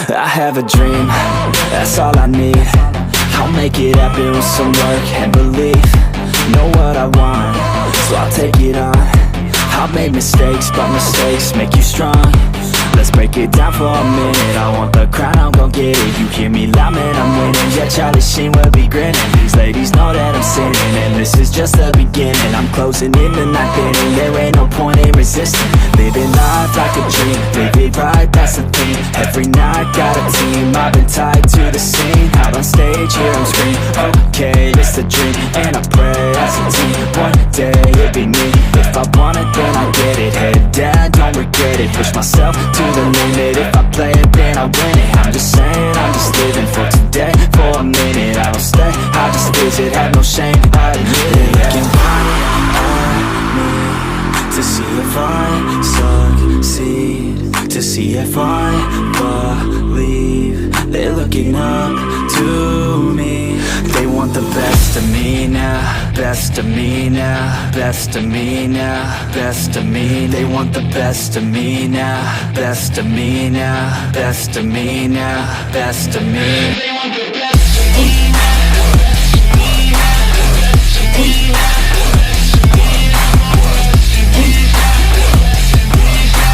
I have a dream, that's all I need. I'll make it happen with some work and belief. Know what I want, so I'll take it on. I've made mistakes, but mistakes make you strong. Let's break it down for a minute. I want the crown, I'm gon' get it. You hear me loud, man, I'm winning. Yeah, Charlie Sheen will be grinning. These ladies know that I'm sinning, and this is just the beginning. I'm closing in the ninth inning. There ain't no point in resisting. Living life like a dream, live it right, that's the theme. Every night, got a team, I've been tied to the scene. Out on stage, here I'm scream. Okay, it's the dream, and I pray as a team. One day, it'll be me. If I want it, then I get it. Head down, don't regret it. Push myself to the limit. If I play it, then I win it. I'm just saying, I'm just living for today. For a minute, I don't stay, I just visit. Have no shame, I admit it. Looking right at me to see if I succeed, to see if I believe. They're looking up to me. They want the best of me now, best of me now, best of me now, best of me. They want the best of me now, best of me now, best of me now, best of me. They want the